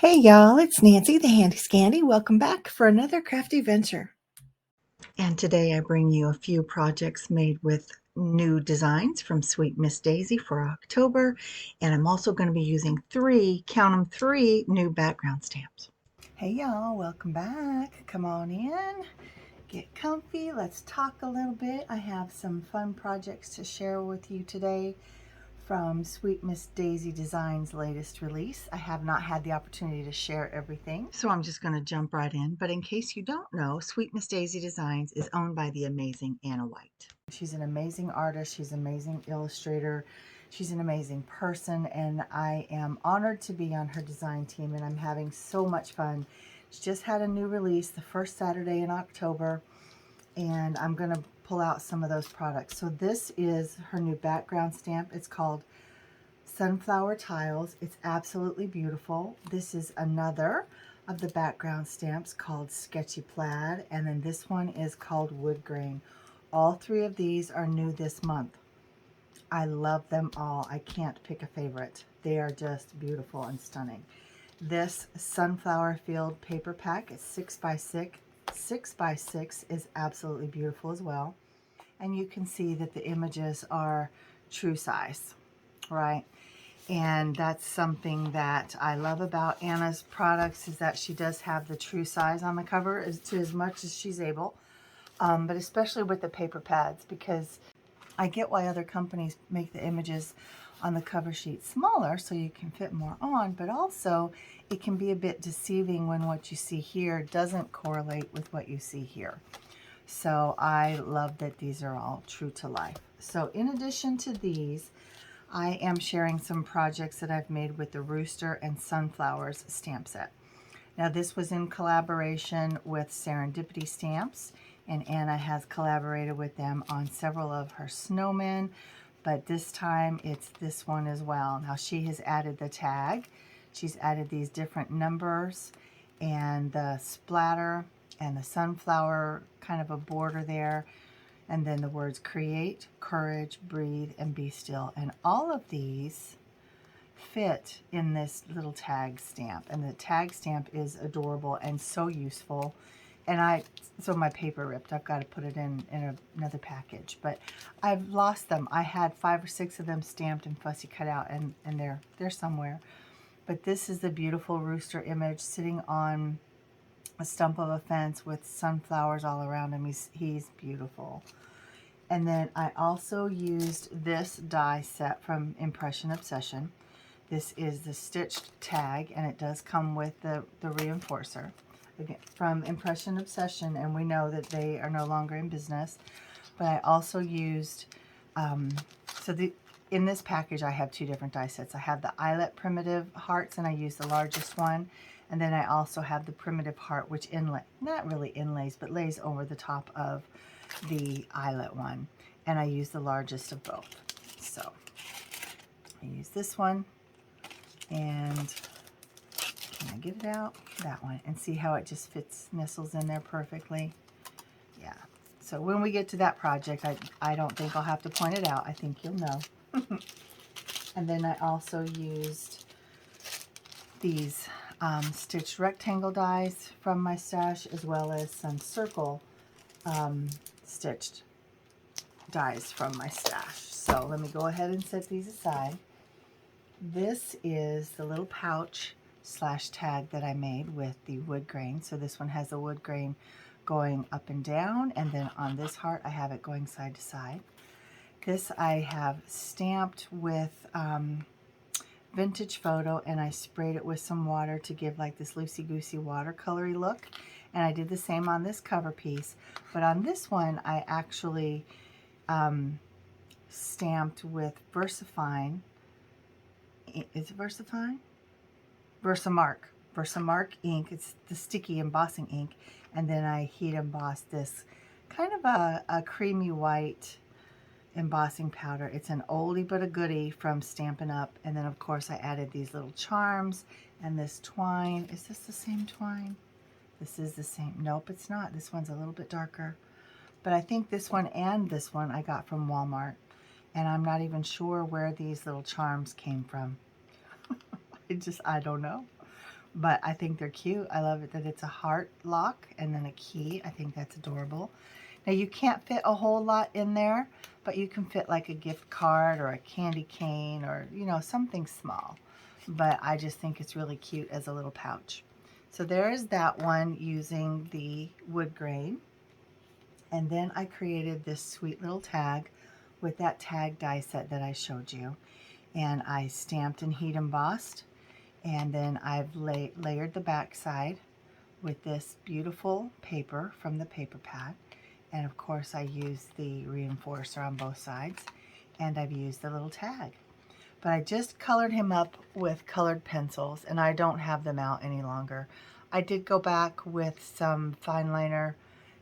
Hey y'all, it's Nancy the Handy Scandy. Welcome back for another crafty venture. And today I bring you a few projects made with new designs from Sweet Miss Daisy for October. And I'm also going to be using count them, three new background stamps. Hey y'all, welcome back. Come on in, get comfy. Let's talk a little bit. I have some fun projects to share with you today from Sweet Miss Daisy Designs' latest release. I have not had the opportunity to share everything, so I'm just going to jump right in. But in case you don't know, Sweet Miss Daisy Designs is owned by the amazing Anna White. She's an amazing artist. She's an amazing illustrator. She's an amazing person, and I am honored to be on her design team, and I'm having so much fun. She just had a new release the first Saturday in October, and I'm going to pull out some of those products. So this is her new background stamp. It's called Sunflower Tiles. It's absolutely beautiful. This is another of the background stamps called Sketchy Plaid, and then this one is called Wood Grain. All three of these are new this month. I love them all. I can't pick a favorite. They are just beautiful and stunning. This Sunflower Field paper pack is 6x6. 6x6 is absolutely beautiful as well. And you can see that the images are true size, right? And that's something that I love about Anna's products, is that she does have the true size on the cover as much as she's able, but especially with the paper pads, because I get why other companies make the images on the cover sheet smaller so you can fit more on, but also it can be a bit deceiving when what you see here doesn't correlate with what you see here. So I love that these are all true to life. So in addition to these, I am sharing some projects that I've made with the Rooster and Sunflowers stamp set. Now this was in collaboration with Serendipity Stamps, and Anna has collaborated with them on several of her snowmen, but this time it's this one as well. Now she has added the tag. She's added these different numbers and the splatter and the sunflower kind of a border there, and then the words create, courage, breathe, and be still. And all of these fit in this little tag stamp, and the tag stamp is adorable and so useful. And so my paper ripped. I've got to put it in another package, but I've lost them. I had 5 or 6 of them stamped and fussy cut out, and they're somewhere. But this is the beautiful rooster image sitting on a stump of a fence with sunflowers all around him. He's beautiful. And then I also used this die set from Impression Obsession. This is the stitched tag, and it does come with the reinforcer. Again, from Impression Obsession, and we know that they are no longer in business. But I also used, in this package I have 2 different die sets. I have the eyelet primitive hearts, and I use the largest one. And then I also have the primitive heart, which not really inlays, but lays over the top of the eyelet one. And I use the largest of both. So I use this one, and can I get it out? That one. And see how it just nestles in there perfectly? Yeah. So when we get to that project, I don't think I'll have to point it out. I think you'll know. And then I also used these stitched rectangle dies from my stash, as well as some circle stitched dies from my stash. So let me go ahead and set these aside. This is the little pouch / tag that I made with the wood grain. So this one has the wood grain going up and down, and then on this heart I have it going side to side. This I have stamped with Vintage Photo, and I sprayed it with some water to give like this loosey-goosey watercolory look. And I did the same on this cover piece, but on this one I actually stamped with VersaFine. Is it VersaFine? Versamark ink. It's the sticky embossing ink. And then I heat embossed this kind of a creamy white embossing powder. It's an oldie but a goodie from Stampin' Up. And then of course I added these little charms and this twine. Is this the same twine? This is the same. Nope, it's not. This one's a little bit darker. But I think this one and this one I got from Walmart. And I'm not even sure where these little charms came from. I don't know. but I think they're cute. I love it that it's a heart lock and then a key. I think that's adorable. Now you can't fit a whole lot in there, but you can fit like a gift card or a candy cane or, you know, something small. But I just think it's really cute as a little pouch. So there is that one using the wood grain. And then I created this sweet little tag with that tag die set that I showed you. And I stamped and heat embossed. And then I've layered the back side with this beautiful paper from the paper pad. And of course I used the reinforcer on both sides. And I've used the little tag. But I just colored him up with colored pencils, and I don't have them out any longer. I did go back with some fine liner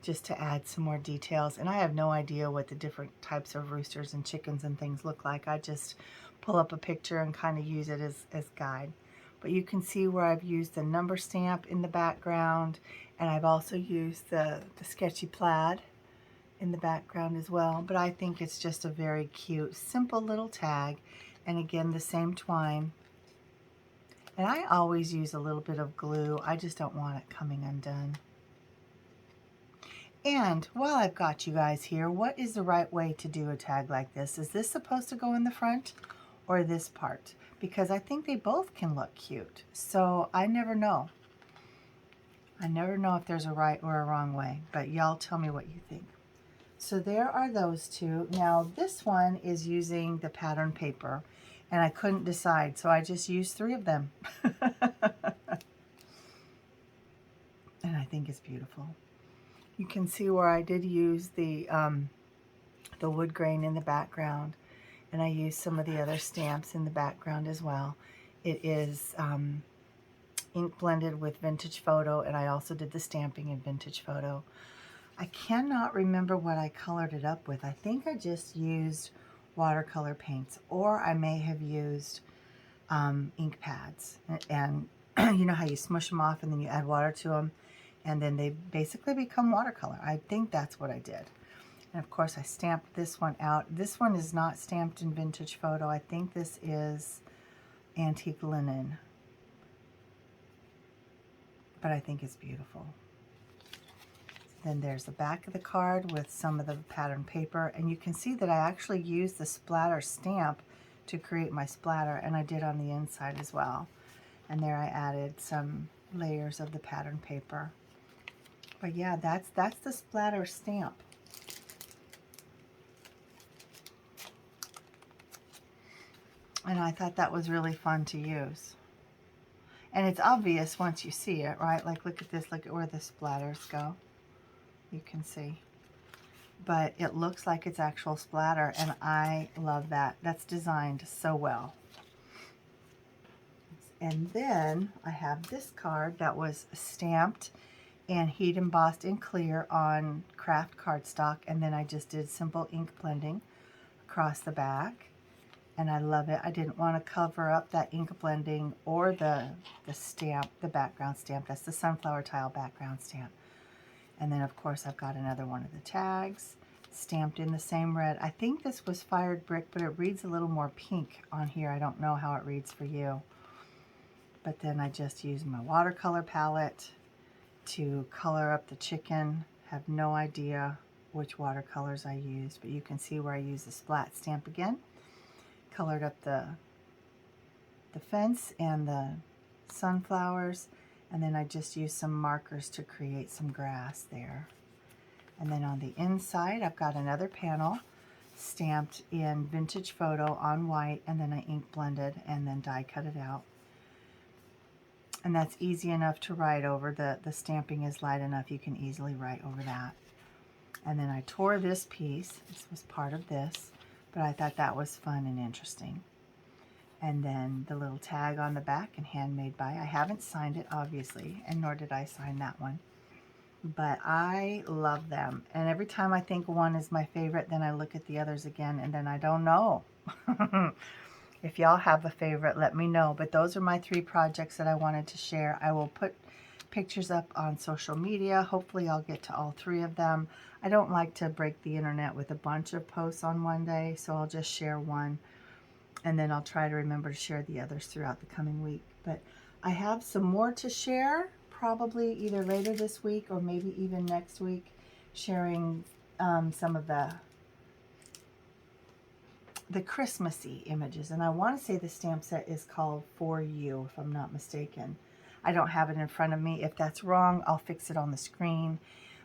just to add some more details, and I have no idea what the different types of roosters and chickens and things look like. I just pull up a picture and kind of use it as guide. But you can see where I've used the number stamp in the background, and I've also used the sketchy plaid in the background as well. But I think it's just a very cute, simple little tag. And again, the same twine. And I always use a little bit of glue. I just don't want it coming undone. And while I've got you guys here, what is the right way to do a tag like this? Is this supposed to go in the front or this part? Because I think they both can look cute. So I never know. I never know if there's a right or a wrong way, but y'all tell me what you think. So there are those two. Now this one is using the pattern paper, and I couldn't decide, so I just used 3 of them. And I think it's beautiful. You can see where I did use the wood grain in the background, and I used some of the other stamps in the background as well. It is ink blended with Vintage Photo, and I also did the stamping in Vintage Photo. I cannot remember what I colored it up with. I think I just used watercolor paints, or I may have used ink pads. And you know how you smush them off and then you add water to them, and then they basically become watercolor. I think that's what I did. And of course I stamped this one out. This one is not stamped in Vintage Photo. I think this is antique linen. But I think it's beautiful. Then there's the back of the card with some of the pattern paper, and you can see that I actually used the splatter stamp to create my splatter, and I did on the inside as well. And there I added some layers of the pattern paper. But yeah, that's the splatter stamp. And I thought that was really fun to use. And it's obvious once you see it, right? Like look at this, look at where the splatters go. You can see. But it looks like it's actual splatter, and I love that. That's designed so well. And then I have this card that was stamped and heat embossed in clear on craft cardstock, and then I just did simple ink blending across the back, and I love it. I didn't want to cover up that ink blending or the stamp, the background stamp. That's the sunflower tile background stamp. And then of course I've got another one of the tags stamped in the same red. I think this was fired brick, but it reads a little more pink on here. I don't know how it reads for you. But then I just used my watercolor palette to color up the chicken. Have no idea which watercolors I used, but you can see where I used the splat stamp again. Colored up the fence and the sunflowers. And then I just used some markers to create some grass there. And then on the inside, I've got another panel stamped in Vintage Photo on white, and then I ink blended and then die cut it out. And that's easy enough to write over. The stamping is light enough, you can easily write over that. And then I tore this piece. This was part of this, but I thought that was fun and interesting. And then the little tag on the back, and handmade by. I haven't signed it, obviously, and nor did I sign that one. But I love them. And every time I think one is my favorite, then I look at the others again, and then I don't know. If y'all have a favorite, let me know. But those are my 3 projects that I wanted to share. I will put pictures up on social media. Hopefully I'll get to all 3 of them. I don't like to break the internet with a bunch of posts on one day, so I'll just share one. And then I'll try to remember to share the others throughout the coming week. But I have some more to share, probably either later this week or maybe even next week, sharing some of the Christmassy images. And I want to say the stamp set is called For You, if I'm not mistaken. I don't have it in front of me. If that's wrong, I'll fix it on the screen.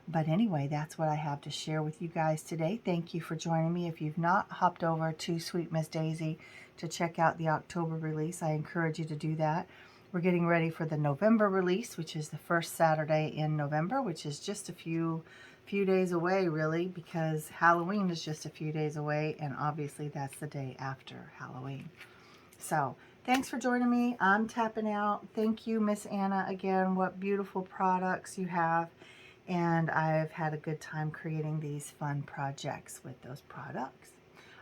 But anyway, that's what I have to share with you guys today. Thank you for joining me. If you've not hopped over to Sweet Miss Daisy to check out the October release, I encourage you to do that. We're getting ready for the November release, which is the first Saturday in November, which is just a few days away, really, because Halloween is just a few days away, and obviously that's the day after Halloween. So thanks for joining me. I'm tapping out. Thank you, Miss Anna, again. What beautiful products you have. And I've had a good time creating these fun projects with those products.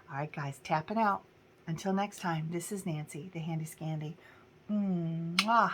All right, guys, tapping out. Until next time, this is Nancy, the Handy Scandy. Mwah.